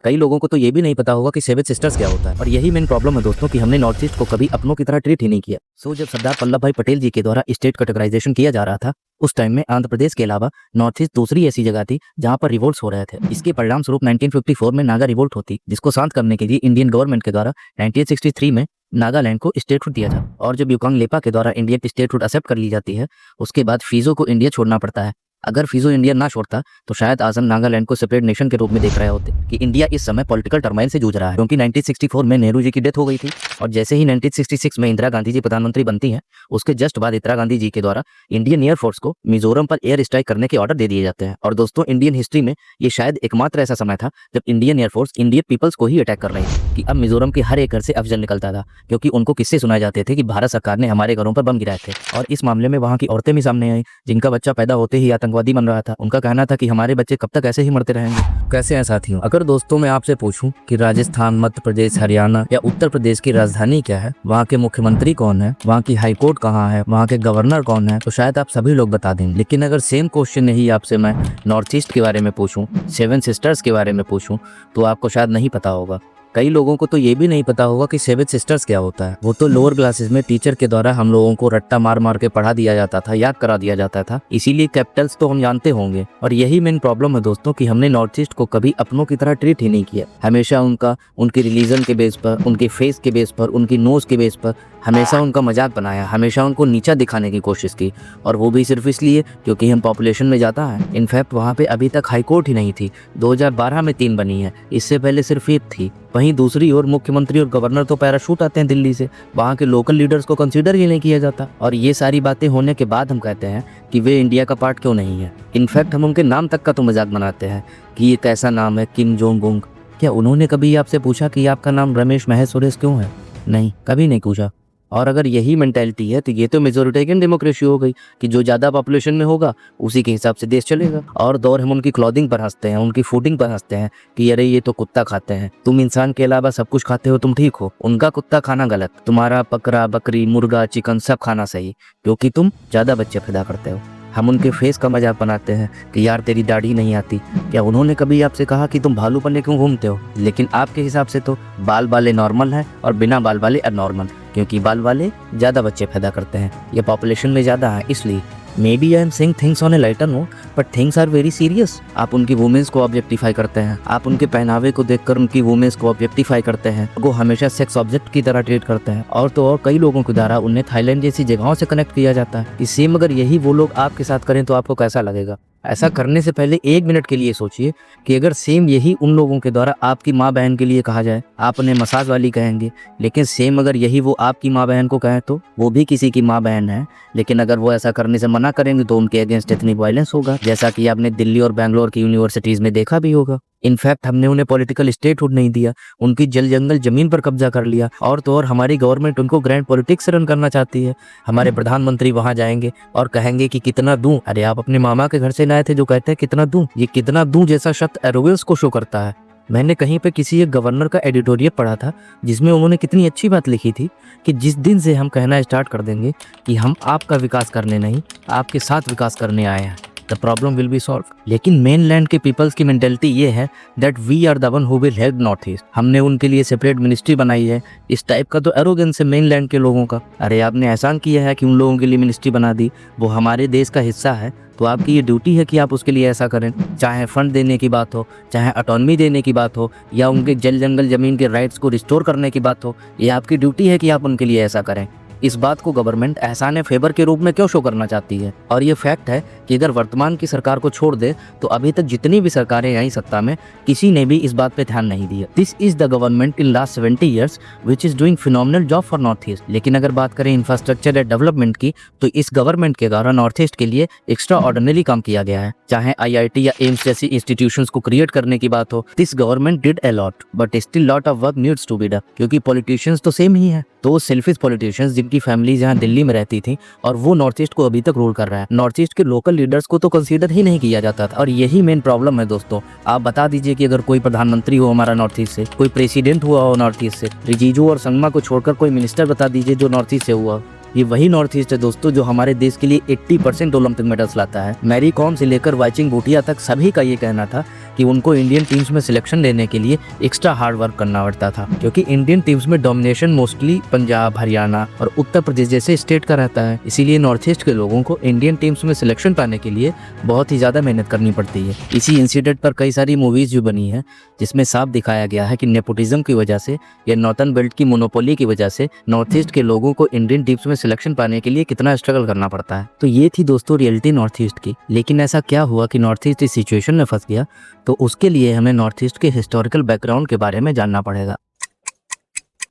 कई लोगों को तो ये भी नहीं पता होगा कि सेवन सिस्टर्स क्या होता है। और यही मेन प्रॉब्लम है दोस्तों कि हमने नॉर्थ ईस्ट को कभी अपनों की तरह ट्रीट ही नहीं किया। जब सरदार वल्लभ भाई पटेल जी के द्वारा स्टेट कैटेगराइजेशन किया जा रहा था, उस टाइम में आंध्र प्रदेश के अलावा नॉर्थ ईस्ट दूसरी ऐसी जगह थी जहां पर रिवोल्ट्स हो रहे थे। इसके परिणाम स्वरूप 1954 में नागा रिवोल्ट होती, जिसको शांत करने के लिए इंडियन गवर्नमेंट के द्वारा 1963 में नागालैंड को स्टेटहुड दिया जाता। और जब युकांग लेपा के द्वारा इंडियन स्टेटहुड एक्सेप्ट कर ली जाती है, उसके बाद फिजो को इंडिया छोड़ना पड़ता है। अगर फिजो इंडिया ना छोड़ता तो शायद आज हम नागालैंड को सेपरेट नेशन के रूप में देख रहे होते कि इंडिया इस समय पॉलिटिकल टर्माइल से जूझ रहा है, क्योंकि 1964 में नेहरू जी की डेथ हो गई थी। और जैसे ही 1966 में इंदिरा गांधी जी प्रधानमंत्री बनती हैं, उसके जस्ट बाद इंदिरा गांधी जी के द्वारा इंडियन एयरफोर्स को मिजोरम पर एयर स्ट्राइक करने के ऑर्डर दे दिए जाते हैं। और दोस्तों, इंडियन हिस्ट्री में ये शायद एकमात्र ऐसा समय था जब इंडियन एयरफोर्स इंडियन पीपल्स को ही अटैक कर रही थी कि अब मिजोरम के हर एक घर से अफजल निकलता था, क्योंकि उनको किस्से सुनाए जाते थे कि भारत सरकार ने हमारे घरों पर बम गिराए थे। और इस मामले में वहाँ की औरतें भी सामने आई जिनका बच्चा पैदा होते ही आतंकवादी बन रहा था। उनका कहना था कि हमारे बच्चे कब तक ऐसे ही मरते रहेंगे। कैसे हैं साथियों? अगर दोस्तों मैं आपसे पूछूं कि राजस्थान, मध्य प्रदेश, हरियाणा या उत्तर प्रदेश की राजधानी क्या है, वहाँ के मुख्यमंत्री कौन है, वहाँ की हाई कोर्ट कहाँ है, वहाँ के गवर्नर कौन है, तो शायद आप सभी लोग बता देंगे। लेकिन अगर सेम क्वेश्चन ही आपसे मैं नॉर्थ ईस्ट के बारे में पूछूं, सेवन सिस्टर्स के बारे में पूछूं, तो आपको शायद नहीं पता होगा। कई लोगों को तो ये भी नहीं पता होगा कि सेवन सिस्टर्स क्या होता है। वो तो लोअर क्लासेस में टीचर के द्वारा हम लोगों को रट्टा मार मार के पढ़ा दिया जाता था, याद करा दिया जाता था, इसीलिए कैपिटल्स तो हम जानते होंगे। और यही मेन प्रॉब्लम है दोस्तों कि हमने नॉर्थ ईस्ट को कभी अपनों की तरह ट्रीट ही नहीं किया। हमेशा उनकी रिलीजन के बेस पर, उनके फेस के बेस पर, उनकी नोज के बेस पर हमेशा उनका मजाक बनाया, हमेशा उनको नीचा दिखाने की कोशिश की। और वो भी सिर्फ इसलिए क्योंकि हम पॉपुलेशन में ज़्यादा है। इनफैक्ट वहाँ पे अभी तक हाई कोर्ट ही नहीं थी। 2012 में 3 बनी है, इससे पहले सिर्फ 1 थी। वहीं दूसरी ओर मुख्यमंत्री और गवर्नर तो पैराशूट आते हैं दिल्ली से, वहाँ के लोकल लीडर्स को कंसीडर ही नहीं किया जाता। और ये सारी बातें होने के बाद हम कहते हैं कि वे इंडिया का पार्ट क्यों नहीं है। इनफैक्ट हम उनके नाम तक का तो मजाक बनाते हैं कि ये कैसा नाम है, किम जोंग उंग। क्या उन्होंने कभी आपसे पूछा कि आपका नाम रमेश महेश सुरेश क्यों है? नहीं, कभी नहीं पूछा। और अगर यही मेंटालिटी है तो ये तो मेजोरिटेरियन डेमोक्रेसी हो गई कि जो ज़्यादा पॉपुलेशन में होगा उसी के हिसाब से देश चलेगा। और दौर हम उनकी क्लॉथिंग पर हंसते हैं, उनकी फूडिंग पर हंसते हैं कि अरे ये तो कुत्ता खाते हैं, तुम इंसान के अलावा सब कुछ खाते हो, तुम ठीक हो। उनका कुत्ता खाना गलत, तुम्हारा बकरा, बकरी, मुर्गा, चिकन सब खाना सही, क्योंकि तुम ज़्यादा बच्चे पैदा करते हो। हम उनके फेस का मजाक बनाते हैं कि यार तेरी दाढ़ी नहीं आती। क्या उन्होंने कभी आपसे कहा कि तुम भालू बने क्यों घूमते हो? लेकिन आपके हिसाब से तो बाल वाले नॉर्मल हैं और बिना बाल वाले अनॉर्मल, क्योंकि बाल वाले ज़्यादा बच्चे पैदा करते हैं, ये पॉपुलेशन में ज़्यादा है इसलिए। Maybe I am saying things on a lighter note, but things are very serious. आप उनकी वुमेन्स को ऑब्जेक्टिफाई करते हैं, आप उनके पहनावे को देखकर उनकी वुमेन्स को ऑब्जेक्टिफाई करते हैं, वो हमेशा सेक्स ऑब्जेक्ट की तरह ट्रीट करते हैं। और तो और कई लोगों के द्वारा उन्हें थाईलैंड जैसी जगहों से कनेक्ट किया जाता है। इस सेम अगर यही वो लोग आपके साथ करें तो आपको कैसा लगेगा? ऐसा करने से पहले 1 मिनट के लिए सोचिए कि अगर सेम यही उन लोगों के द्वारा आपकी माँ बहन के लिए कहा जाए, आप उन्हें मसाज वाली कहेंगे, लेकिन सेम अगर यही वो आपकी माँ बहन को कहें तो वो भी किसी की माँ बहन है, लेकिन अगर वो ऐसा करने से मना करेंगे तो उनके अगेंस्ट इतनी वायलेंस होगा, जैसा कि आपने दिल्ली और बैंगलोर की यूनिवर्सिटीज में देखा भी होगा। इनफैक्ट हमने उन्हें पॉलिटिकल स्टेटहुड नहीं दिया, उनकी जल जंगल जमीन पर कब्जा कर लिया। और तो और हमारी गवर्नमेंट उनको ग्रैंड पॉलिटिक्स रन करना चाहती है। हमारे प्रधानमंत्री वहां जाएंगे और कहेंगे कि कितना दूं। अरे आप अपने मामा के घर से लाए थे जो कहते हैं कितना दूं। ये कितना दूं जैसा शब्द एरोगेंस को शो करता है। मैंने कहीं पे किसी एक गवर्नर का एडिटोरियल पढ़ा था जिसमें उन्होंने कितनी अच्छी बात लिखी थी कि जिस दिन से हम कहना स्टार्ट कर देंगे कि हम आपका विकास करने नहीं, आपके साथ विकास करने आए हैं, the problem will be solve. लेकिन मेन लैंड के पीपल्स की मेंटेलिटी ये है that we are the one who will help North East. हमने उनके लिए सेपरेट मिनिस्ट्री बनाई है। इस टाइप का तो एरोगेंस है मेन लैंड के लोगों का। अरे आपने एहसान किया है कि उन लोगों के लिए मिनिस्ट्री बना दी, वो हमारे देश का हिस्सा है, तो आपकी ये ड्यूटी है कि आप उसके लिए ऐसा करें। चाहे फंड देने की बात हो, चाहे ऑटोनॉमी देने की बात हो, या उनके जल जंगल जमीन के राइट्स को रिस्टोर करने की बात हो, ये आपकी ड्यूटी है कि आप उनके लिए ऐसा करें। इस बात को गवर्नमेंट एहसान फेवर के रूप में क्यों शो करना चाहती है? और ये फैक्ट है कि अगर वर्तमान की सरकार को छोड़ दे तो अभी तक जितनी भी सरकारें आई सत्ता में, किसी ने भी इस बात पे ध्यान नहीं दिया। This is the government in last 70 years which is doing phenomenal job for north east. लेकिन अगर बात करें इंफ्रास्ट्रक्चर या डेवलपमेंट की, तो इस गवर्नमेंट के द्वारा नॉर्थ ईस्ट के लिए एक्स्ट्रा ऑर्डिनरी काम किया गया है। चाहे IIT या एम्स जैसी इंस्टीट्यूशंस को क्रिएट करने की बात हो, this government did a lot, but still lot of work needs to be done, क्योंकि पॉलिटिशियंस तो सेम ही है। तो सेल्फिश पॉलिटिशियंस जिनकी फैमिली यहाँ दिल्ली में रहती थी और वो नॉर्थ ईस्ट को अभी तक रूल कर रहा है, नॉर्थ ईस्ट के लोकल लीडर्स को तो कंसीडर ही नहीं किया जाता था। और यही मेन प्रॉब्लम है दोस्तों। आप बता दीजिए कि अगर कोई प्रधानमंत्री हो हमारा नॉर्थ ईस्ट से, कोई प्रेसिडेंट हुआ हो नॉर्थ ईस्ट से, रिजिजू और संगमा को छोड़कर कोई मिनिस्टर बता दीजिए जो नॉर्थ ईस्ट से हुआ, ये वही नॉर्थ ईस्ट है दोस्तों जो हमारे देश के लिए 80% ओलंपिक मेडल्स लाता है। मैरी कॉम से लेकर वाइचिंग भूटिया तक सभी का ये कहना था कि उनको इंडियन टीम्स में सिलेक्शन लेने के लिए एक्स्ट्रा हार्ड वर्क करना पड़ता था, क्योंकि इंडियन टीम्स में डोमिनेशन मोस्टली पंजाब, हरियाणा और उत्तर प्रदेश जैसे स्टेट का रहता है। इसीलिए नॉर्थ ईस्ट के लोगों को इंडियन टीम्स में सिलेक्शन पाने के लिए बहुत ही ज्यादा मेहनत करनी पड़ती है। इसी इंसिडेंट पर कई सारी मूवीज भी बनी है जिसमें साफ दिखाया गया है कि नेपोटिज्म की वजह से या नॉर्थर्न बेल्ट की मोनोपोली की वजह से नॉर्थ ईस्ट के लोगों को इंडियन टीम्स में सिलेक्शन पाने के लिए कितना स्ट्रगल करना पड़ता है। तो ये थी दोस्तों रियलिटी नॉर्थ ईस्ट की। लेकिन ऐसा क्या हुआ कि नॉर्थ ईस्ट इस सिचुएशन में फंस गया, तो उसके लिए हमें नॉर्थ ईस्ट के हिस्टोरिकल बैकग्राउंड के बारे में जानना पड़ेगा।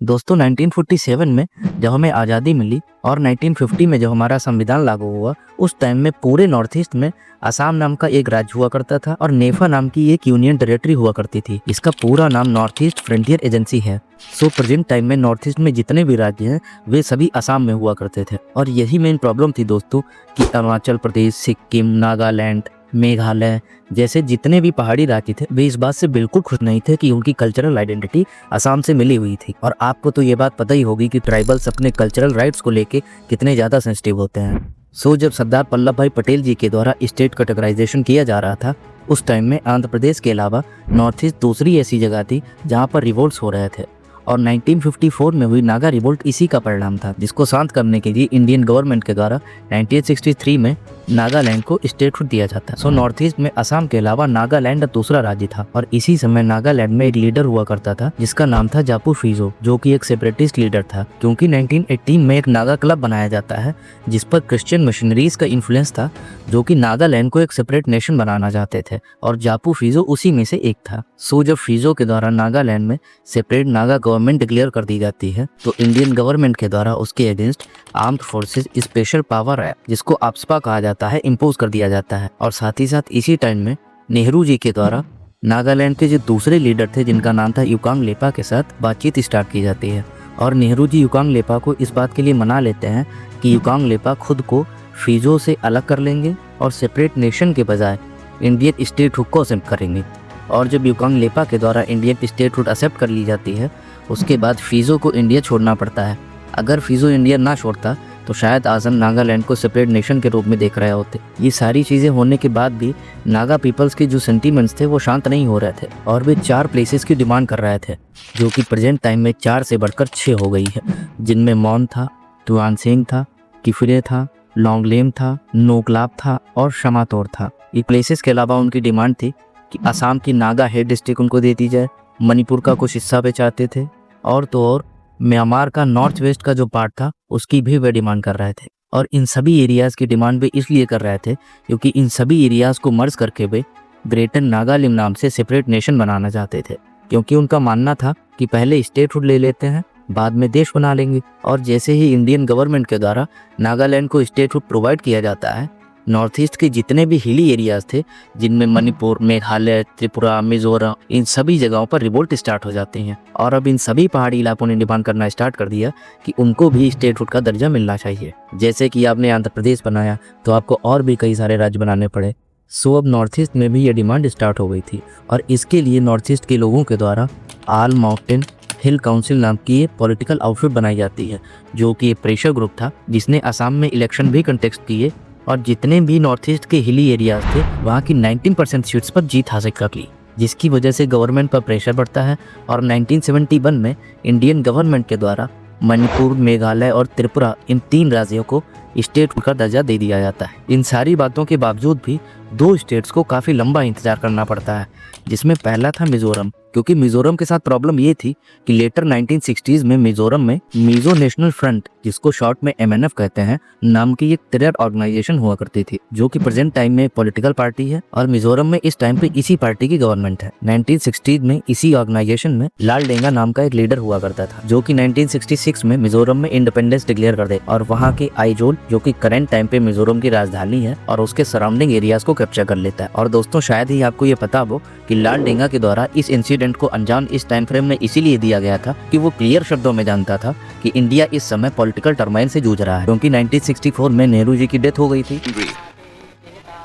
दोस्तों 1947 में जब हमें आज़ादी मिली और 1950 में जब हमारा संविधान लागू हुआ, उस टाइम में पूरे नॉर्थ ईस्ट में असम नाम का एक राज्य हुआ करता था और नेफा नाम की एक यूनियन टेरिटरी हुआ करती थी। इसका पूरा नाम नॉर्थ ईस्ट फ्रंटियर एजेंसी है। सो प्रेजेंट टाइम में नॉर्थ ईस्ट में जितने भी राज्य हैं वे सभी असम में हुआ करते थे। और यही मेन प्रॉब्लम थी दोस्तों कि अरुणाचल प्रदेश, सिक्किम, नागालैंड, मेघालय जैसे जितने भी पहाड़ी राज्य थे वे इस बात से बिल्कुल खुश नहीं थे कि उनकी कल्चरल आइडेंटिटी असम से मिली हुई थी। और आपको तो ये बात पता ही होगी कि ट्राइबल्स अपने कल्चरल राइट्स को लेके कितने ज़्यादा सेंसिटिव होते हैं। सो जब सरदार वल्लभ भाई पटेल जी के द्वारा स्टेट कैटेगराइजेशन किया जा रहा था, उस टाइम में आंध्र प्रदेश के अलावा नॉर्थ ईस्ट दूसरी ऐसी जगह थी जहाँ पर रिवोल्ट्स हो रहे थे। और 1954 में हुई नागा रिवोल्ट इसी का परिणाम था, जिसको शांत करने के लिए इंडियन गवर्नमेंट के द्वारा 1963 में नागालैंड को स्टेटहुड दिया जाता है। सो नॉर्थ ईस्ट में असम के अलावा नागालैंड दूसरा राज्य था। और इसी समय नागालैंड में एक लीडर हुआ करता था जिसका नाम था जापू फीजो, जो कि एक सेपरेटिस्ट लीडर था। क्योंकि 1918 में एक नागा क्लब बनाया जाता है जिस पर क्रिश्चियन मिशनरीज का इन्फ्लुएंस था, जो कि नागालैंड को एक सेपरेट नेशन बनाना चाहते थे और जापू फीजो उसी में से एक था। सो जब फीजो के द्वारा नागालैंड में सेपरेट नागा गवर्नमेंट डिक्लेयर कर दी जाती है, तो इंडियन गवर्नमेंट के द्वारा उसके against armed forces special power act, जिसको AFSPA कहा जाता है, इम्पोज कर दिया जाता है। और साथ ही साथ इसी टाइम में नेहरू जी के द्वारा नागालैंड के जो दूसरे लीडर थे जिनका नाम था युकांग लेपा के साथ बातचीत स्टार्ट की जाती है। और नेहरू जी युकांग लेपा को इस बात के लिए मना लेते हैं कि युकांग लेपा खुद को फीजो से अलग कर लेंगे और सेपरेट नेशन के बजाय इंडियन स्टेटहुड को एक्सेप्ट करेंगे। और जब युकांग लेपा के द्वारा इंडियन स्टेटहुड एक्सेप्ट कर ली जाती है, उसके बाद फीजो को इंडिया छोड़ना पड़ता है। अगर फीजो इंडिया ना छोड़ता तो शायद आजम नागालैंड को सेपरेट नेशन के रूप में देख रहे होते। ये सारी चीज़ें होने के बाद भी नागा पीपल्स के जो सेंटीमेंट्स थे वो शांत नहीं हो रहे थे और वे 4 प्लेसेस की डिमांड कर रहे थे, जो कि प्रेजेंट टाइम में 4 से बढ़कर 6 हो गई है, जिनमें मौन था, तुआनसेंग था, किफिरे था, लॉन्गलेम था, नोकलाप था और शमातोर था। ये प्लेसेस के अलावा उनकी डिमांड थी कि असम की नागा हेड डिस्ट्रिक्ट उनको दे दी जाए, मणिपुर का कुछ हिस्सा पे चाहते थे और तो और म्यांमार का नॉर्थ वेस्ट का जो पार्ट था उसकी भी वे डिमांड कर रहे थे। और इन सभी एरियाज़ की डिमांड वे इसलिए कर रहे थे क्योंकि इन सभी एरियाज़ को मर्ज करके वे ग्रेटर नागालिम नाम से सेपरेट नेशन बनाना चाहते थे, क्योंकि उनका मानना था कि पहले स्टेटहुड ले लेते हैं, बाद में देश बना लेंगे। और जैसे ही इंडियन गवर्नमेंट के द्वारा नागालैंड को स्टेटहुड प्रोवाइड किया जाता है, नॉर्थ ईस्ट के जितने भी हिली एरियाज थे जिनमें मणिपुर, मेघालय, त्रिपुरा, मिजोरम, इन सभी जगहों पर रिवोल्ट स्टार्ट हो जाते हैं। और अब इन सभी पहाड़ी इलाकों ने डिमांड करना स्टार्ट कर दिया कि उनको भी स्टेटहुड का दर्जा मिलना चाहिए। जैसे कि आपने आंध्र प्रदेश बनाया तो आपको और भी कई सारे राज्य बनाने पड़े। सो अब नॉर्थ ईस्ट में भी ये डिमांड स्टार्ट हो गई थी और इसके लिए नॉर्थ ईस्ट के लोगों के द्वारा ऑल माउंटेन हिल काउंसिल नाम की एक पॉलिटिकल आउटफिट बनाई जाती है, जो कि एक प्रेशर ग्रुप था जिसने असम में इलेक्शन भी कंटेस्ट किए और जितने भी नॉर्थ ईस्ट के हिली एरियाज थे वहाँ की 19% सीट्स पर जीत हासिल कर ली, जिसकी वजह से गवर्नमेंट पर प्रेशर बढ़ता है। और 1971 में इंडियन गवर्नमेंट के द्वारा मणिपुर, मेघालय और त्रिपुरा इन 3 राज्यों को स्टेट का दर्जा दे दिया जाता है। इन सारी बातों के बावजूद भी 2 स्टेट्स को काफ़ी लंबा इंतजार करना पड़ता है, जिसमें पहला था मिजोरम। क्योंकि मिजोरम के साथ प्रॉब्लम ये थी कि लेटर 1960s में मिजोरम में मिजो नेशनल फ्रंट, जिसको शॉर्ट में MNF कहते हैं, नाम की एक टेरर ऑर्गेनाइजेशन हुआ करती थी, जो कि प्रेजेंट टाइम में एक पॉलिटिकल पार्टी है और मिजोरम में इस टाइम पे इसी पार्टी की गवर्नमेंट है। 1960s में इसी ऑर्गेनाइजेशन में लाल डेंगा नाम का एक लीडर हुआ करता था, जो कि 1966 में मिजोरम में इंडिपेंडेंस डिक्लेयर कर दे और वहाँ के आइजोल, जो कि करंट टाइम पे मिजोरम की राजधानी है, और उसके सराउंडिंग एरियाज को कैप्चर कर लेता है। और दोस्तों शायद ही आपको ये पता हो कि लाल डेंगा के द्वारा इस इंसिडेंट को अंजाम इस टाइम फ्रेम में इसीलिए दिया गया था कि वो क्लियर शब्दों में जानता था कि इंडिया इस समय पॉलिटिकल टर्माइन से जूझ रहा है, क्योंकि 1964 में नेहरू जी की डेथ हो गई थी।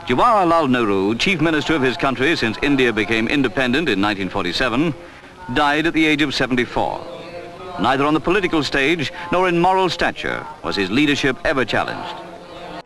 Jawaharlal Nehru, chief minister of his country since India became independent in 1947, died at the age of 74. Neither on the political stage nor in moral stature was his leadership ever challenged.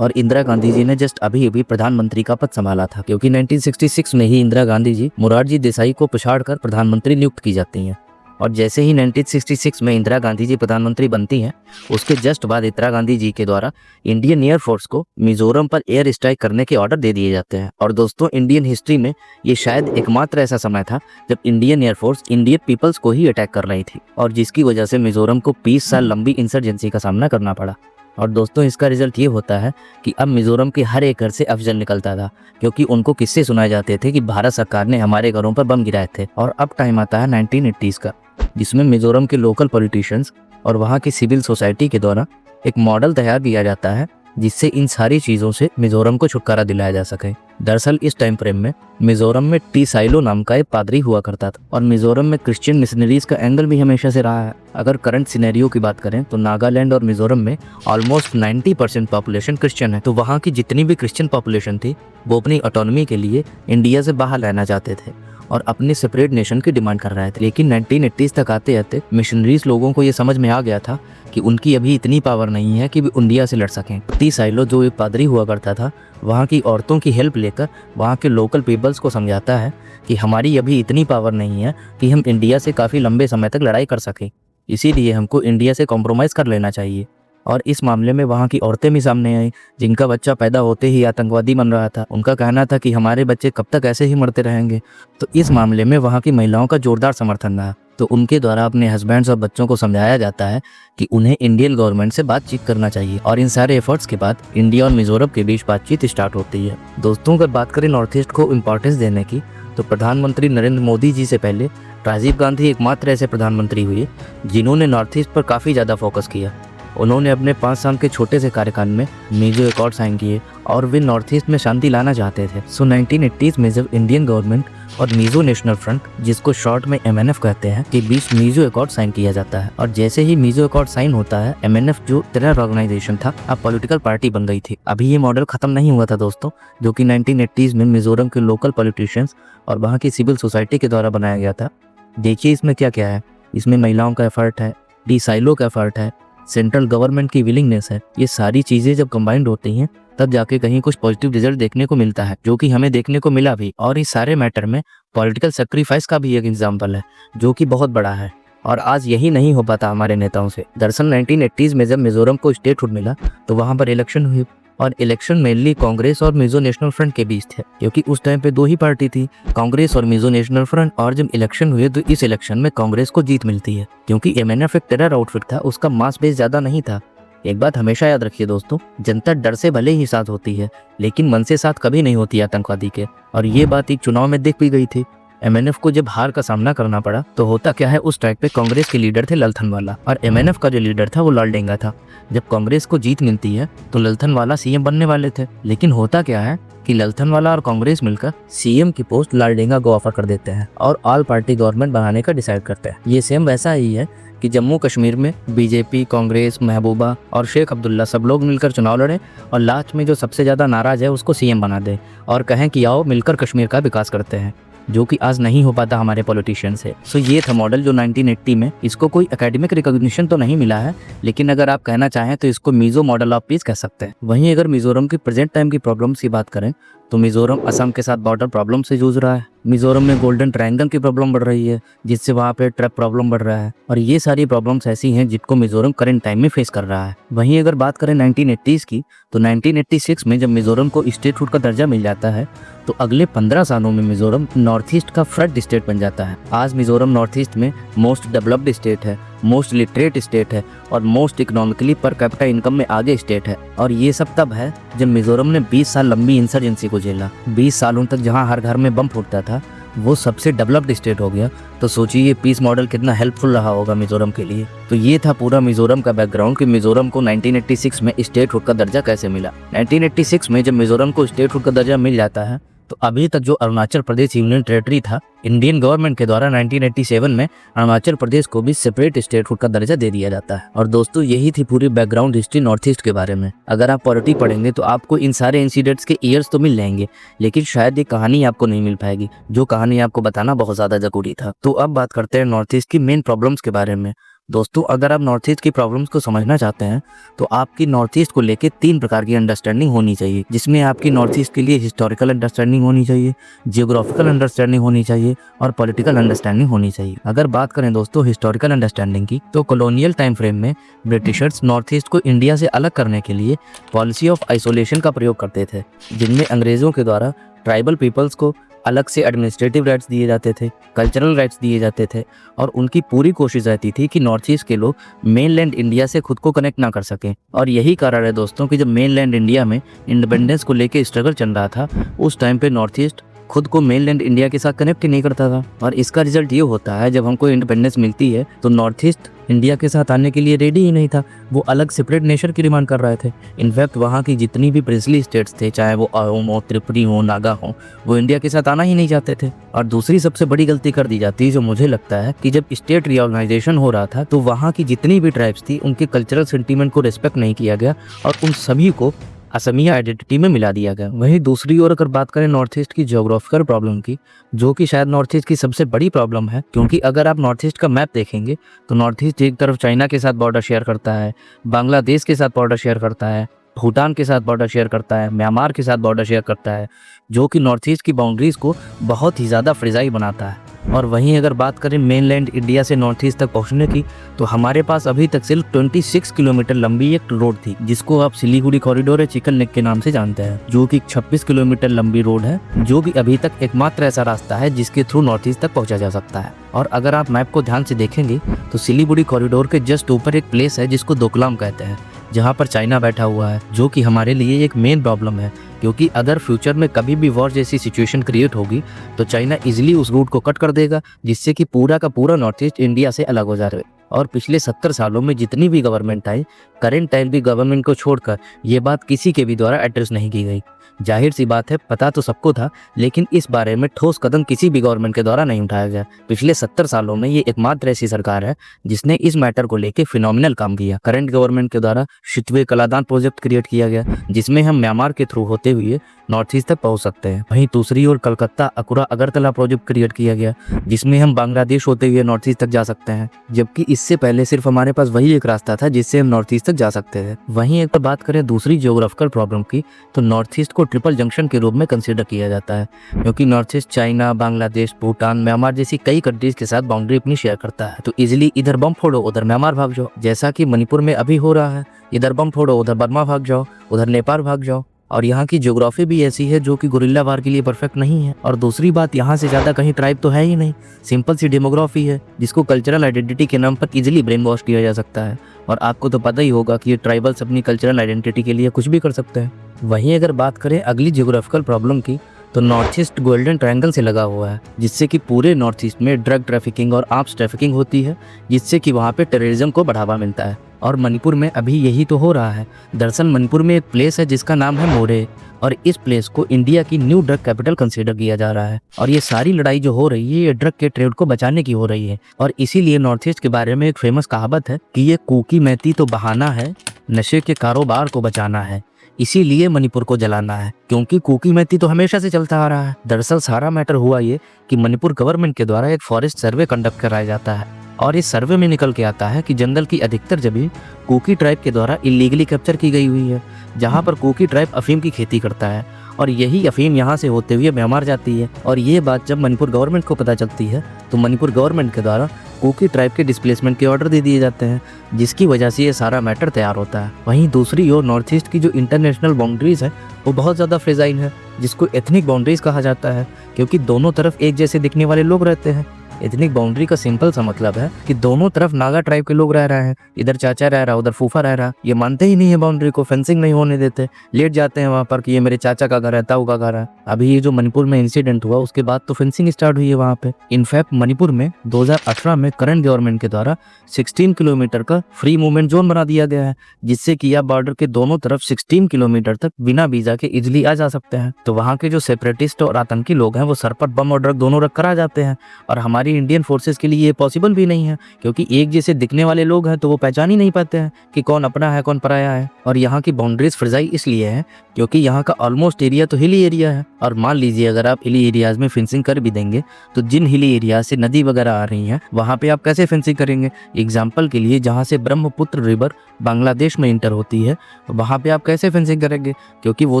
और इंदिरा गांधी जी ने just अभी अभी प्रधानमंत्री का पद संभाला था, क्योंकि 1966 में ही इंदिरा गांधी जी मोरारजी देसाई को पछाड़कर प्रधानमंत्री नियुक्त की जाती हैं। और जैसे ही 1966 में इंदिरा गांधी जी प्रधानमंत्री बनती हैं, उसके जस्ट बाद इंदिरा गांधी जी के द्वारा इंडियन एयरफोर्स को मिजोरम पर एयर स्ट्राइक करने के ऑर्डर दे दिए जाते हैं। और दोस्तों, इंडियन हिस्ट्री में ये शायद एकमात्र ऐसा समय था जब इंडियन एयरफोर्स इंडियन पीपल्स को ही अटैक कर रही थी, और जिसकी वजह से मिजोरम को 20 साल लंबी इंसर्जेंसी का सामना करना पड़ा। और दोस्तों, इसका रिजल्ट ये होता है कि अब मिजोरम के हर एक घर से अफजल निकलता था, क्योंकि उनको किस्से सुनाए जाते थे कि भारत सरकार ने हमारे घरों पर बम गिराए थे। और अब टाइम आता है 1980s का, जिसमें मिजोरम के लोकल पॉलिटिशियंस और वहाँ की सिविल सोसाइटी के द्वारा एक मॉडल तैयार किया जाता है, जिससे इन सारी चीज़ों से मिजोरम को छुटकारा दिलाया जा सके। दरअसल इस टाइम फ्रेम में मिजोरम में टी साइलो नाम का एक पादरी हुआ करता था, और मिजोरम में क्रिश्चियन मिशनरीज का एंगल भी हमेशा से रहा है। अगर करंट सिनेरियो की बात करें तो नागालैंड और मिजोरम में ऑलमोस्ट 90% पॉपुलेशन क्रिश्चियन है। तो वहाँ की जितनी भी क्रिश्चियन पॉपुलेशन थी, वो अपनी ऑटोनॉमी के लिए इंडिया से बाहर रहना चाहते थे और अपने सेपरेट नेशन की डिमांड कर रहे थे। लेकिन 1980s तक आते आते मिशनरीज लोगों को ये समझ में आ गया था कि उनकी अभी इतनी पावर नहीं है कि वो इंडिया से लड़ सकें। टी साइलो, जो एक पादरी हुआ करता था, वहाँ की औरतों की हेल्प लेकर वहाँ के लोकल पीपल्स को समझाता है कि हमारी अभी इतनी पावर नहीं है कि हम इंडिया से काफ़ी लंबे समय तक लड़ाई कर सकें, इसीलिए हमको इंडिया से कॉम्प्रोमाइज़ कर लेना चाहिए। और इस मामले में वहाँ की औरतें भी सामने आई, जिनका बच्चा पैदा होते ही आतंकवादी बन रहा था। उनका कहना था कि हमारे बच्चे कब तक ऐसे ही मरते रहेंगे। तो इस मामले में वहाँ की महिलाओं का जोरदार समर्थन रहा। तो उनके द्वारा अपने हस्बैंड्स और बच्चों को समझाया जाता है कि उन्हें इंडियन गवर्नमेंट से बातचीत करना चाहिए। और इन सारे एफर्ट्स के बाद इंडिया और मिजोरम के बीच बातचीत स्टार्ट होती है। दोस्तों, अगर बात करें नॉर्थ ईस्ट को इम्पोर्टेंस देने की, तो प्रधानमंत्री नरेंद्र मोदी जी से पहले राजीव गांधी एकमात्र ऐसे प्रधानमंत्री हुए जिन्होंने नॉर्थ ईस्ट पर काफ़ी ज़्यादा फोकस किया। उन्होंने अपने 5 साल के छोटे से कार्यकाल में मीजो एकॉर्ड साइन किए और वे नॉर्थ ईस्ट में शांति लाना चाहते थे। सो 1980s में जब इंडियन गवर्नमेंट और मीजो नेशनल फ्रंट, जिसको शॉर्ट में MNF कहते हैं, के बीच मीजो एकॉर्ड साइन किया जाता है। और जैसे ही मीजो एकॉर्ड साइन होता है, MNF जो टेरर ऑर्गेनाइजेशन था, अब पॉलिटिकल पार्टी बन गई थी। अभी ये मॉडल खत्म नहीं हुआ था दोस्तों, जो कि 1980s में मिजोरम के लोकल पॉलिटिशियंस और वहाँ की सिविल सोसाइटी के द्वारा बनाया गया था। देखिए इसमें क्या क्या है। इसमें महिलाओं का एफर्ट है, डी साइलो का एफर्ट है, सेंट्रल गवर्नमेंट की विलिंगनेस है। ये सारी चीज़ें जब कंबाइंड होती हैं, तब जाके कहीं कुछ पॉजिटिव रिजल्ट देखने को मिलता है, जो कि हमें देखने को मिला भी। और इस सारे मैटर में पॉलिटिकल सेक्रीफाइस का भी एक एग्जाम्पल है, जो कि बहुत बड़ा है। और आज यही नहीं हो पाता हमारे नेताओं से। दरअसल 1980s में जब मिजोरम को स्टेटहुड मिला, तो वहाँ पर इलेक्शन हुई, और इलेक्शन मेनली कांग्रेस और मिजो नेशनल फ्रंट के बीच थे, क्योंकि उस टाइम पे 2 ही पार्टी थी, कांग्रेस और मिजो नेशनल फ्रंट। और जब इलेक्शन हुए तो इस इलेक्शन में कांग्रेस को जीत मिलती है, क्योंकि MNF एक टेरर आउटफिट था, उसका मास बेस ज्यादा नहीं था। एक बात हमेशा याद रखिए दोस्तों, जनता डर से भले ही साथ होती है, लेकिन मन से साथ कभी नहीं होती आतंकवादी के। और ये बात एक चुनाव में दिख भी गई थी। MNF को जब हार का सामना करना पड़ा, तो होता क्या है, उस टाइम पे कांग्रेस के लीडर थे ललथनवाला, और MNF का जो लीडर था वो लालडेंगा था। जब कांग्रेस को जीत मिलती है तो ललथनवाला CM बनने वाले थे, लेकिन होता क्या है कि ललथनवाला और कांग्रेस मिलकर CM की पोस्ट लालडेंगा को ऑफर कर देते हैं और ऑल पार्टी गवर्नमेंट बनाने का डिसाइड करते हैं। ये सेम वैसा ही है कि जम्मू कश्मीर में BJP, कांग्रेस, महबूबा और शेख अब्दुल्ला सब लोग मिलकर चुनाव लड़े, और लास्ट में जो सबसे ज़्यादा नाराज है उसको CM बना दे और कहें कि आओ मिलकर कश्मीर का विकास करते हैं, जो कि आज नहीं हो पाता हमारे पॉलिटिशियन से। सो ये था मॉडल जो 1980 में, इसको कोई एकेडमिक रिकॉग्निशन तो नहीं मिला है, लेकिन अगर आप कहना चाहें तो इसको मिजो मॉडल ऑफ पीस कह सकते हैं। वहीं अगर मिजोरम की प्रेजेंट टाइम की प्रॉब्लम्स की बात करें, तो मिजोरम असम के साथ बॉर्डर प्रॉब्लम से जूझ रहा है। मिजोरम में गोल्डन ट्रायंगल की प्रॉब्लम बढ़ रही है, जिससे वहाँ पे ट्रैप प्रॉब्लम बढ़ रहा है, और ये सारी प्रॉब्लम्स ऐसी हैं जिनको मिजोरम करंट टाइम में फेस कर रहा है। वहीं अगर बात करें 1980s की, तो 1986 में जब मिजोरम को स्टेटहुड का दर्जा मिल जाता है, तो अगले 15 सालों में मिजोरम नॉर्थ ईस्ट का फ्रंट स्टेट बन जाता है। आज मिजोरम नॉर्थ ईस्ट में मोस्ट डेवलप्ड स्टेट है, मोस्ट लिटरेट स्टेट है, और most economically per capita income में आगे स्टेट है। और ये सब तब है जब मिजोरम ने 20 साल लंबी इंसर्जेंसी को झेला। 20 सालों तक जहां हर घर में बम फूटता था, वो सबसे डेवलप्ड स्टेट हो गया। तो सोचिए ये पीस मॉडल कितना हेल्पफुल रहा होगा मिजोरम के लिए। तो ये था पूरा मिजोरम का बैकग्राउंड कि मिजोरम को 1986 में स्टेटहुड का दर्जा कैसे मिला। 1986 में जब मिजोरम को स्टेटहुड का दर्जा मिल जाता है, तो अभी तक जो अरुणाचल प्रदेश यूनियन टेरिटरी था, इंडियन गवर्नमेंट के द्वारा 1987 में अरुणाचल प्रदेश को भी सेपरेट स्टेटहुड का दर्जा दे दिया जाता है। और दोस्तों यही थी पूरी बैकग्राउंड हिस्ट्री नॉर्थ ईस्ट के बारे में। अगर आप पॉलिटी पढ़ेंगे तो आपको इन सारे इंसिडेंट्स के ईयर्स तो मिल जाएंगे, लेकिन शायद ये कहानी आपको नहीं मिल पाएगी, जो कहानी आपको बताना बहुत ज्यादा जरूरी था। तो अब बात करते हैं नॉर्थ ईस्ट की मेन प्रॉब्लम्स के बारे में। दोस्तों अगर आप नॉर्थ ईस्ट की प्रॉब्लम्स को समझना चाहते हैं तो आपकी नॉर्थ ईस्ट को लेके 3 प्रकार की अंडरस्टैंडिंग होनी चाहिए, जिसमें आपकी नॉर्थ ईस्ट के लिए हिस्टोरिकल अंडरस्टैंडिंग होनी चाहिए, जियोग्राफिकल अंडरस्टैंडिंग होनी चाहिए और पॉलिटिकल अंडरस्टैंडिंग होनी चाहिए। अगर बात करें दोस्तों हिस्टोरिकल अंडरस्टैंडिंग की, तो कॉलोनियल टाइम फ्रेम में ब्रिटिशर्स नॉर्थ ईस्ट को इंडिया से अलग करने के लिए पॉलिसी ऑफ आइसोलेशन का प्रयोग करते थे, जिनमें अंग्रेजों के द्वारा ट्राइबल पीपल्स को अलग से एडमिनिस्ट्रेटिव राइट्स दिए जाते थे, कल्चरल राइट्स दिए जाते थे और उनकी पूरी कोशिश रहती थी कि नॉर्थ ईस्ट के लोग मेनलैंड इंडिया से खुद को कनेक्ट ना कर सकें। और यही कारण है दोस्तों कि जब मेनलैंड इंडिया में इंडिपेंडेंस को लेके स्ट्रगल चल रहा था, उस टाइम पे नॉर्थ ईस्ट खुद को मेनलैंड इंडिया के साथ कनेक्ट ही नहीं करता था। और इसका रिजल्ट ये होता है, जब हमको इंडिपेंडेंस मिलती है तो नॉर्थ ईस्ट इंडिया के साथ आने के लिए रेडी ही नहीं था, वो अलग सेपरेट नेशन की डिमांड कर रहे थे। इनफैक्ट वहाँ की जितनी भी प्रिंसली स्टेट्स थे, चाहे वो अहोम हो, त्रिपुरी हो, नागा हो, वो इंडिया के साथ आना ही नहीं चाहते थे। और दूसरी सबसे बड़ी गलती कर दी जाती है जो मुझे लगता है कि जब स्टेट रीऑर्गेनाइजेशन हो रहा था तो वहाँ की जितनी भी ट्राइब्स थी उनके कल्चरल सेंटीमेंट को रिस्पेक्ट नहीं किया गया और उन सभी को असमिया आइडेंटिटी में मिला दिया गया। वहीं दूसरी ओर अगर बात करें नॉर्थ ईस्ट की ज्योग्राफिकल प्रॉब्लम की, जो कि शायद नॉर्थ ईस्ट की सबसे बड़ी प्रॉब्लम है, क्योंकि अगर आप नॉर्थ ईस्ट का मैप देखेंगे तो नॉर्थ ईस्ट एक तरफ चाइना के साथ बॉर्डर शेयर करता है, बांग्लादेश के साथ बॉर्डर शेयर करता है, भूटान के साथ बॉर्डर शेयर करता है, म्यांमार के साथ बॉर्डर शेयर करता है, जो कि नॉर्थ ईस्ट की बाउंड्रीज को बहुत ही ज़्यादा फ्रिजाई बनाता है। और वहीं अगर बात करें मेनलैंड इंडिया से नॉर्थ ईस्ट तक पहुंचने की, तो हमारे पास अभी तक सिर्फ 26 किलोमीटर लंबी एक रोड थी, जिसको आप सिलीगुड़ी कॉरिडोर या चिकन नेक के नाम से जानते हैं, जो कि 26 किलोमीटर लंबी रोड है, जो कि अभी तक एकमात्र ऐसा रास्ता है जिसके थ्रू नॉर्थ ईस्ट तक पहुंचा जा सकता है। और अगर आप मैप को ध्यान से देखेंगे तो सिलीगुड़ी कॉरिडोर के जस्ट ऊपर एक प्लेस है जिसको दोकलाम कहते हैं, जहाँ पर चाइना बैठा हुआ है, जो कि हमारे लिए एक मेन प्रॉब्लम है, क्योंकि अगर फ्यूचर में कभी भी वॉर जैसी सिचुएशन क्रिएट होगी तो चाइना इजीली उस रूट को कट कर देगा, जिससे कि पूरा का पूरा नॉर्थ ईस्ट इंडिया से अलग हो जाए। और पिछले 70 सालों में जितनी भी गवर्नमेंट आई, करंट टाइम भी गवर्नमेंट को छोड़कर ये बात किसी के भी द्वारा एड्रेस नहीं की गई। जाहिर सी बात है, पता तो सबको था, लेकिन इस बारे में ठोस कदम किसी भी गवर्नमेंट के द्वारा नहीं उठाया गया। पिछले 70 सालों में ये एकमात्र ऐसी सरकार है जिसने इस मैटर को लेके फिनोमिनल काम किया। करंट गवर्नमेंट के द्वारा शितवे कलादान प्रोजेक्ट क्रिएट किया गया, जिसमें हम म्यांमार के थ्रू होते हुए नॉर्थ ईस्ट तक पहुंच सकते हैं। वहीं दूसरी ओर कलकत्ता अकुरा अगरतला प्रोजेक्ट क्रिएट किया गया, जिसमें हम बांग्लादेश होते हुए नॉर्थ ईस्ट तक जा सकते हैं, जबकि इससे पहले सिर्फ हमारे पास वही एक रास्ता था जिससे हम नॉर्थ ईस्ट तक जा सकते थे। वहीं एक बात करें दूसरी जियोग्राफिकल प्रॉब्लम की, तो नॉर्थ ईस्ट को ट्रिपल जंक्शन के रूप में कंसीडर किया जाता है, क्योंकि north east China, Bangladesh, Bhutan, Myanmar जैसी कई कंट्रीज के साथ बाउंड्री अपनी शेयर करता है। तो इजिली इधर बम फोड़ो उधर म्यांमार भाग जाओ, जैसा कि मणिपुर में अभी हो रहा है, इधर बम फोड़ो उधर बर्मा भाग जाओ, उधर नेपाल भाग जाओ। और यहाँ की ज्योग्राफी भी ऐसी है जो कि गुरिल्ला वार के लिए परफेक्ट नहीं है। और दूसरी बात, यहाँ से ज़्यादा कहीं ट्राइब तो है ही नहीं, सिंपल सी डेमोग्राफी है जिसको कल्चरल आइडेंटिटी के नाम पर इजीली ब्रेन वॉश किया जा सकता है। और आपको तो पता ही होगा कि ये ट्राइबल्स अपनी कल्चरल आइडेंटिटी के लिए कुछ भी कर सकते हैं। वहीं अगर बात करें अगली जियोग्राफिकल प्रॉब्लम की, तो नॉर्थ ईस्ट गोल्डन ट्रायंगल से लगा हुआ है, जिससे कि पूरे नॉर्थ ईस्ट में ड्रग ट्रैफिकिंग और आर्म्स ट्रैफिकिंग होती है, जिससे कि वहाँ पे टेररिज्म को बढ़ावा मिलता है। और मणिपुर में अभी यही तो हो रहा है। दरअसल मणिपुर में एक प्लेस है जिसका नाम है मोरे, और इस प्लेस को इंडिया की न्यू ड्रग कैपिटल कंसीडर किया जा रहा है। और ये सारी लड़ाई जो हो रही है, ये ड्रग के ट्रेड को बचाने की हो रही है। और इसीलिए नॉर्थ ईस्ट के बारे में एक फेमस कहावत है कि ये कुकी मैती तो बहाना है, नशे के कारोबार को बचाना है, इसीलिए मणिपुर को जलाना है, क्योंकि कुकी मैती तो हमेशा से चलता आ रहा है। दरअसल सारा मैटर हुआ ये कि मणिपुर गवर्नमेंट के द्वारा एक फॉरेस्ट सर्वे कंडक्ट कराया जाता है, और इस सर्वे में निकल के आता है कि जंगल की अधिकतर जमीन कुकी ट्राइब के द्वारा इलीगली कैप्चर की गई हुई है, जहां पर कुकी ट्राइब अफीम की खेती करता है, और यही अफीम यहां से होते हुए म्यांमार जाती है। और ये बात जब मणिपुर गवर्नमेंट को पता चलती है तो मणिपुर गवर्नमेंट के द्वारा कुकी ट्राइब के डिस्प्लेसमेंट के ऑर्डर दे दिए जाते हैं, जिसकी वजह से ये सारा मैटर तैयार होता है। वहीं दूसरी ओर नॉर्थ ईस्ट की जो इंटरनेशनल बाउंड्रीज है वो बहुत ज़्यादा फ्रेजाइल है, जिसको एथनिक बाउंड्रीज कहा जाता है, क्योंकि दोनों तरफ एक जैसे दिखने वाले लोग रहते हैं। एथनिक बाउंड्री का सिंपल सा मतलब है कि दोनों तरफ नागा ट्राइब के लोग रह रहे हैं, इधर चाचा रह रहा, उधर फूफा रह रहा। ये मानते ही नहीं है बाउंड्री को, फेंसिंग नहीं होने देते, लेट जाते हैं वहाँ पर कि ये मेरे चाचा का घर है, ताऊ का घर है। अभी ये जो मणिपुर में इंसिडेंट हुआ उसके बाद तो फेंसिंग स्टार्ट हुई है वहाँ पे। इनफैक्ट मणिपुर में 2018 में करंट गवर्नमेंट के द्वारा 16 किलोमीटर का फ्री मूवमेंट जोन बना दिया गया है, जिससे कि आप बॉर्डर के दोनों तरफ 16 किलोमीटर तक बिना वीजा के इजिली आ जा सकते हैं। तो वहाँ के जो सेपरेटिस्ट और आतंकी लोग हैं वो सर पर बम और ड्रग दोनों रख कर आ जाते हैं, और हमारी हमारी इंडियन फोर्सेस के लिए ये पॉसिबल भी नहीं है, क्योंकि एक जैसे दिखने वाले लोग हैं तो वो पहचान ही नहीं पाते हैं कि कौन अपना है कौन पराया है। और यहाँ की बाउंड्रीज फ्रिजाई इसलिए है क्योंकि यहाँ का ऑलमोस्ट एरिया तो हिली एरिया है। और मान लीजिए अगर आप हिली एरियाज में फेंसिंग कर भी देंगे तो जिन हिली एरियाज से नदी वगैरह आ रही हैं वहाँ पे आप कैसे फेंसिंग करेंगे। एग्जाम्पल के लिए जहाँ से ब्रह्मपुत्र रिवर बांग्लादेश में इंटर होती है वहाँ पे आप कैसे फेंसिंग करेंगे, क्योंकि वो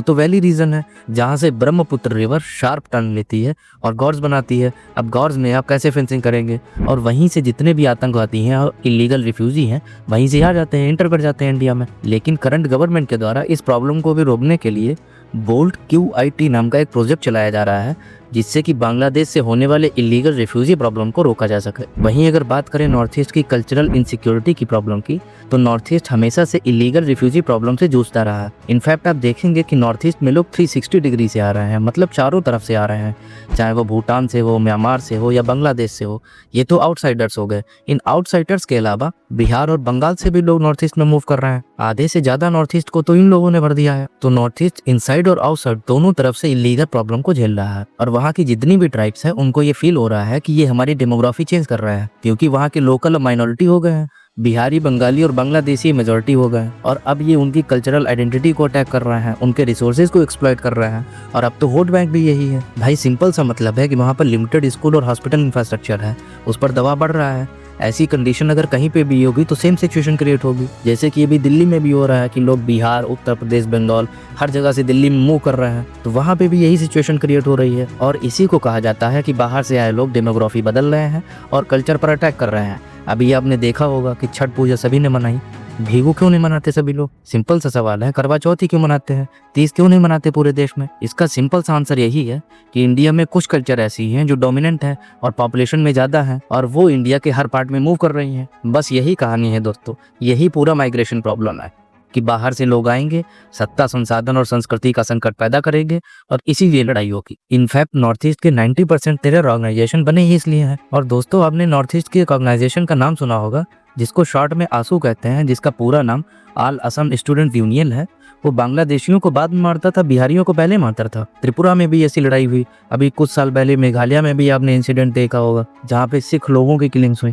तो वैली रीजन है जहाँ से ब्रह्मपुत्र रिवर शार्प टर्न लेती है और गॉर्ज बनाती है। अब गॉर्ज में आप कैसे फेंसिंग करेंगे, और वहीं से जितने भी आतंकवादी हैं और इलीगल रिफ्यूजी हैं वहीं से आ जाते हैं, इंटर कर जाते हैं इंडिया में। लेकिन करंट गवर्नमेंट के द्वारा इस प्रॉब्लम को भी रोकने के लिए बोल्ट QIT नाम का एक प्रोजेक्ट चलाया जा रहा है जिससे कि बांग्लादेश से होने वाले इलीगल रिफ्यूजी प्रॉब्लम को रोका जा सके। वहीं अगर बात करें नॉर्थ ईस्ट की कल्चरल इनसिक्योरिटी की प्रॉब्लम की, तो नॉर्थ ईस्ट हमेशा से इलीगल रिफ्यूजी प्रॉब्लम से जूझता रहा है। इनफैक्ट आप देखेंगे कि नॉर्थ ईस्ट में लोग 360 डिग्री से आ रहे हैं, मतलब चारों तरफ से आ रहे हैं, चाहे वो भूटान से हो, म्यांमार से हो या बांग्लादेश से हो। ये तो आउटसाइडर्स हो गए। इन आउटसाइडर्स के अलावा बिहार और बंगाल से भी लोग नॉर्थ ईस्ट में मूव कर रहे हैं। आधे से ज्यादा नॉर्थ ईस्ट को तो इन लोगों ने भर दिया है। तो नॉर्थ ईस्ट इनसाइड और आउटसाइड दोनों तरफ से इलीगल प्रॉब्लम को झेल रहा है। और वहाँ की जितनी भी ट्राइब्स है उनको ये फील हो रहा है कि ये हमारी डेमोग्राफी चेंज कर रहा है, क्योंकि वहाँ के लोकल माइनॉरिटी हो गए हैं, बिहारी, बंगाली और बांग्लादेशी मेजॉरिटी हो गए, और अब ये उनकी कल्चरल आइडेंटिटी को अटैक कर रहे हैं, उनके रिसोर्सेज को एक्सप्लॉइट कर रहे हैं। और अब तो वोट बैंक भी यही है भाई। सिंपल सा मतलब है कि वहाँ पर लिमिटेड स्कूल और हॉस्पिटल इंफ्रास्ट्रक्चर है, उस पर दबाव बढ़ रहा है। ऐसी कंडीशन अगर कहीं पे भी होगी तो सेम सिचुएशन क्रिएट होगी, जैसे कि अभी दिल्ली में भी हो रहा है कि लोग बिहार, उत्तर प्रदेश, बंगाल हर जगह से दिल्ली में मूव कर रहे हैं। तो वहाँ पे भी यही सिचुएशन क्रिएट हो रही है। और इसी को कहा जाता है कि बाहर से आए लोग डेमोग्राफी बदल रहे हैं और कल्चर पर अटैक कर रहे हैं। अभी आपने देखा होगा कि छठ पूजा सभी ने मनाई, भीगू क्यों नहीं मनाते सभी लोग? सिंपल सा सवाल है। करवा चौथ ही क्यों मनाते हैं? तीज क्यों नहीं मनाते पूरे देश में? इसका सिंपल सा आंसर यही है कि इंडिया में कुछ कल्चर ऐसी हैं जो डोमिनेंट है और पॉपुलेशन में ज्यादा है, और वो इंडिया के हर पार्ट में मूव कर रही हैं। बस यही कहानी है दोस्तों। यही पूरा माइग्रेशन प्रॉब्लम है कि बाहर से लोग आएंगे, सत्ता, संसाधन और संस्कृति का संकट पैदा करेंगे और इसीलिए लड़ाई होगी। इनफैक्ट नॉर्थ ईस्ट के 90% टेरर ऑर्गेनाइजेशन बने ही इसलिए हैं। और दोस्तों आपने नॉर्थ ईस्ट की एक ऑर्गेनाइजेशन का नाम सुना होगा जिसको शॉर्ट में आसू कहते हैं, जिसका पूरा नाम ऑल असम स्टूडेंट यूनियन है। वो बांग्लादेशियों को बाद में मारता था, बिहारियों को पहले मारता था। त्रिपुरा में भी ऐसी लड़ाई हुई। अभी कुछ साल पहले मेघालय में भी आपने इंसिडेंट देखा होगा जहाँ पे सिख लोगों की किलिंग्स हुई।